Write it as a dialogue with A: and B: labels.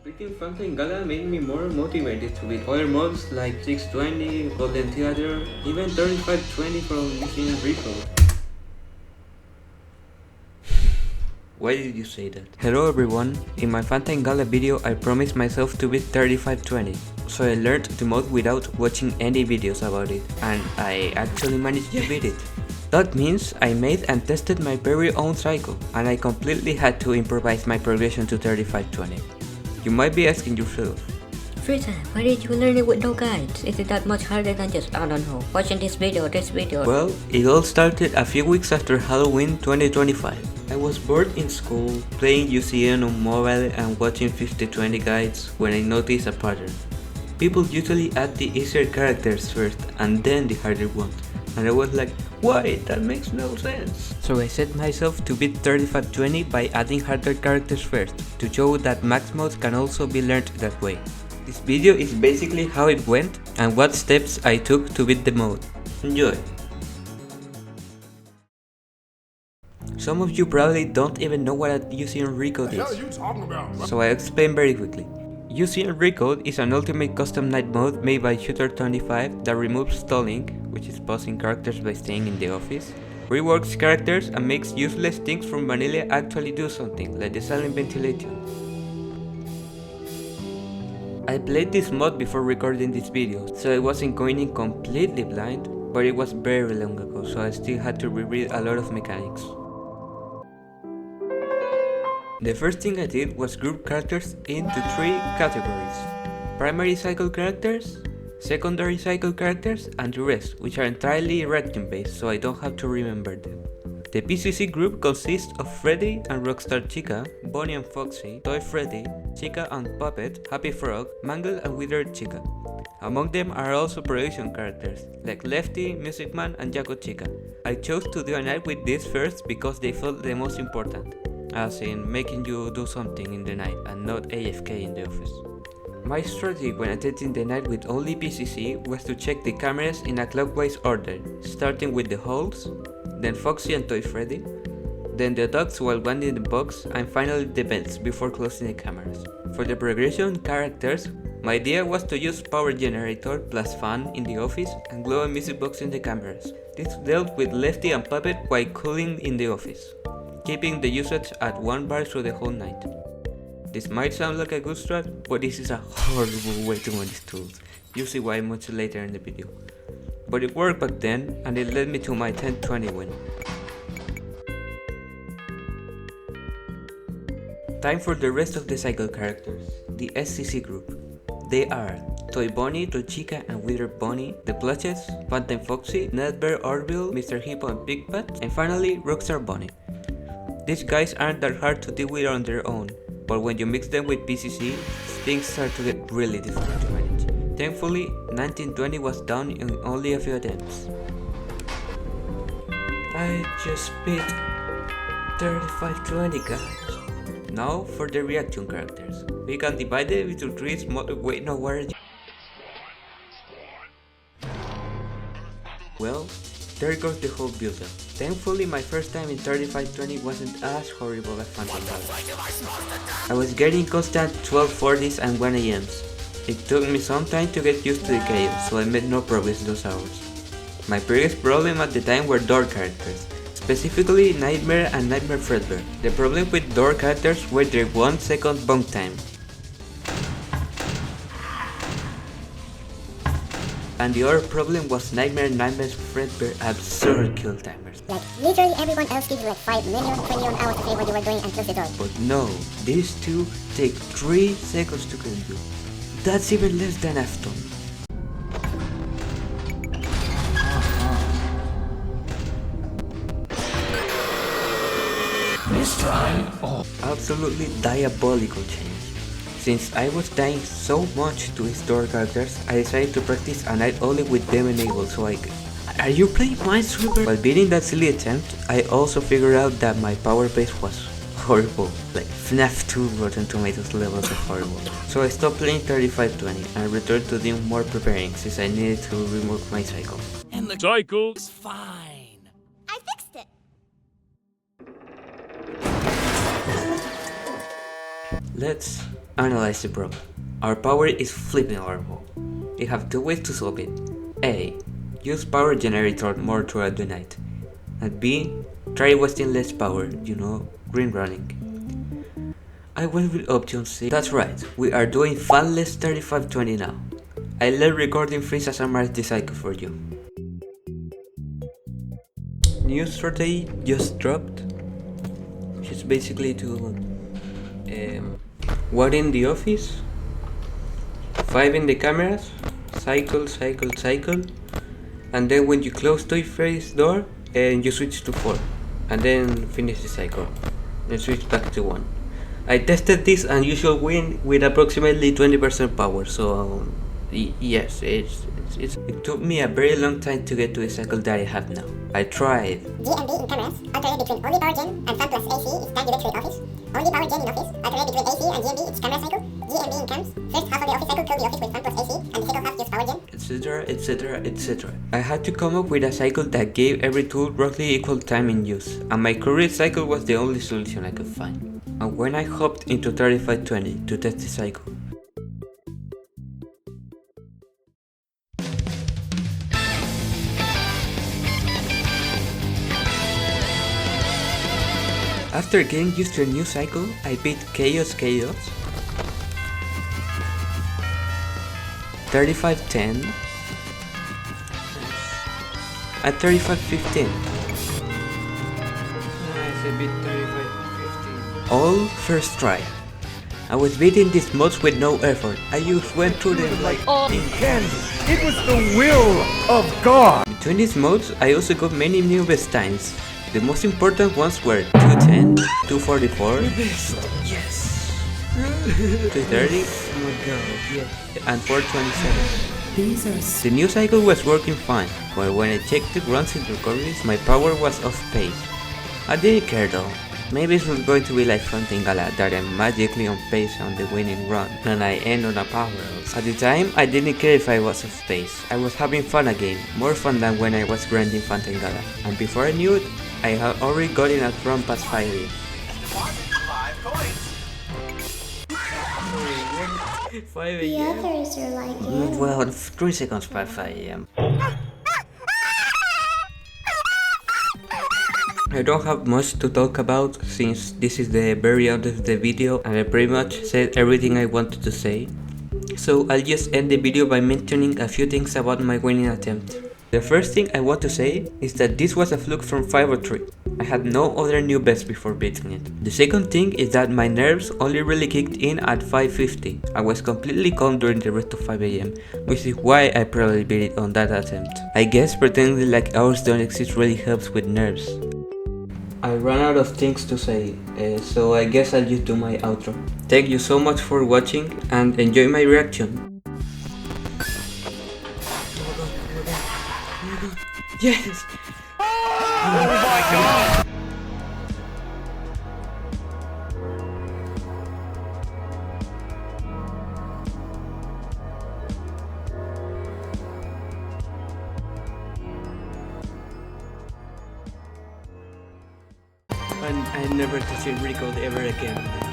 A: Picking Fountain Gala made me more motivated to beat other mods like 620, Golden Theater, even 3520 from UCN Recode. Why did you say that? Hello everyone, in my Fountain Gala video I promised myself to beat 3520, so I learned the mod without watching any videos about it, and I actually managed to beat it. That means I made and tested my very own cycle, and I completely had to improvise my progression to 3520. You might be asking yourself,
B: Frieza, why did you learn it with no guides? Is it that much harder than just, I don't know, watching this video?
A: Well, it all started a few weeks after Halloween 2025. I was bored in school, playing UCN on mobile and watching 5020 guides when I noticed a pattern. People usually add the easier characters first and then the harder ones, and I was like, why? That makes no sense. So I set myself to beat 3520 by adding harder characters first, to show that max modes can also be learned that way. This video is basically how it went and what steps I took to beat the mode. Enjoy! Some of you probably don't even know what a UCN Recode is.
C: What the hell are you talking about?
A: So I explain very quickly. UCN Recode is an ultimate custom night mode made by Shooter25 that removes stalling, which is pausing characters by staying in the office, reworks characters and makes useless things from vanilla actually do something, like the silent ventilation. I played this mod before recording this video, so I wasn't going in completely blind, but it was very long ago, so I still had to reread a lot of mechanics. The first thing I did was group characters into 3 categories: primary cycle characters, secondary cycle characters, and the rest, which are entirely reaction based, so I don't have to remember them. The PCC group consists of Freddy and Rockstar Chica, Bonnie and Foxy, Toy Freddy, Chica and Puppet, Happy Frog, Mangle and Withered Chica. Among them are also production characters, like Lefty, Music Man and Jaco Chica. I chose to do a night with these first because they felt the most important, as in making you do something in the night and not AFK in the office. My strategy when attending the night with only PCC was to check the cameras in a clockwise order, starting with the holes, then Foxy and Toy Freddy, then the dogs while winding the box, and finally the vents before closing the cameras. For the progression characters, my idea was to use power generator plus fan in the office and glow a music box in the cameras. This dealt with Lefty and Puppet while cooling in the office, keeping the usage at 1 bar through the whole night. This might sound like a good strat, but this is a horrible way to manage tools. You'll see why much later in the video. But it worked back then, and it led me to my 10-20 win. Time for the rest of the cycle characters, the SCC group. They are Toy Bonnie, Toy Chica and Withered Bonnie, the Plushes, Phantom Foxy, Netbear Orville, Mr. Hippo and Pigpat, and finally Rockstar Bonnie. These guys aren't that hard to deal with on their own, but when you mix them with PCC, things start to get really difficult to manage. Thankfully, 1920 was done in only a few attempts. I just beat 3520 guys. Now for the reaction characters. We can divide them into 3 small— wait, no, where are you? Well, there goes the whole build-up. Thankfully, my first time in 3520 wasn't as horrible as Phantom Gala. I was getting constant 1240s and 1 AMs. It took me some time to get used to the chaos, so I made no progress those hours. My biggest problem at the time were door characters, specifically Nightmare and Nightmare Fredbear. The problem with door characters were their 1 second bonk time. And the other problem was Nightmare and Nightmare Fredbear absurd kill timers.
D: Like, literally everyone else gives you like 5 million, 20 million hours to say what you were doing and close the door.
A: But no, these two take 3 seconds to kill you. That's even less than Afton.
C: This time? Oh.
A: Absolutely diabolical change. Since I was dying so much to his door characters, I decided to practice a night only with them enabled so I could— Are you playing Minesweeper? While beating that silly attempt, I also figured out that my power base was horrible, like FNAF 2 Rotten Tomatoes levels of horrible. So I stopped playing 3520 and returned to doing more preparing since I needed to remove my cycle.
C: And the cycle is fine.
D: I fixed it.
A: Let's Analyze the problem. Our power is flipping horrible. We have two ways to solve it. A. Use power generator more throughout the night. And B. Try wasting less power, green running. I went with option C. That's right, we are doing fanless 3520 now. I let recording freeze as I mark the cycle for you. New strategy just dropped. It's basically to one in the office, 5 in the cameras, cycle, and then when you close the face door, and you switch to 4, and then finish the cycle, then switch back to 1. I tested this unusual win with approximately 20% power, so yes, it took me a very long time to get to the cycle that I have now. I tried.
D: GMB in cameras, alternate between only power gen and fan plus AC is time directory office. Only power gen in office, alternate between AC and GMB it's camera cycle. GMB in cams, first half of the office cycle kill the office with fan plus AC and the second half use power gen.
A: Etc. I had to come up with a cycle that gave every tool roughly equal time in use, and my current cycle was the only solution I could find. And when I hopped into 3520 to test the cycle, after getting used to a new cycle, I beat Chaos 3510 at 3515. Nice, I beat 3515. All first try. I was beating these mods with no effort. I just went through them like
C: Kansas. It was the will of God.
A: Between these mods, I also got many new best times. The most important ones were 210, 244, yes, 230, oh my god, yes, and 427. The new cycle was working fine, but when I checked the runs and recoveries, my power was off pace. I didn't care though. Maybe it's not going to be like Fronting Gala that I'm magically on pace on the winning run and I end on a power up. At the time, I didn't care if I was off pace. I was having fun again, more fun than when I was grinding Fronting Gala. And before I knew it, I had already gotten a run past 5 AM. 5 AM?
D: The others are like you.
A: Well, 3 seconds past 5 AM. I don't have much to talk about since this is the very end of the video and I pretty much said everything I wanted to say. So I'll just end the video by mentioning a few things about my winning attempt. The first thing I want to say is that this was a fluke from 503. I had no other new bets before beating it. The second thing is that my nerves only really kicked in at 550. I was completely calm during the rest of 5 AM, which is why I probably beat it on that attempt. I guess pretending like hours don't exist really helps with nerves. I ran out of things to say, so I guess I'll just do my outro. Thank you so much for watching and enjoy my reaction. Yes! Oh my god! And I'm never touching Recode ever again.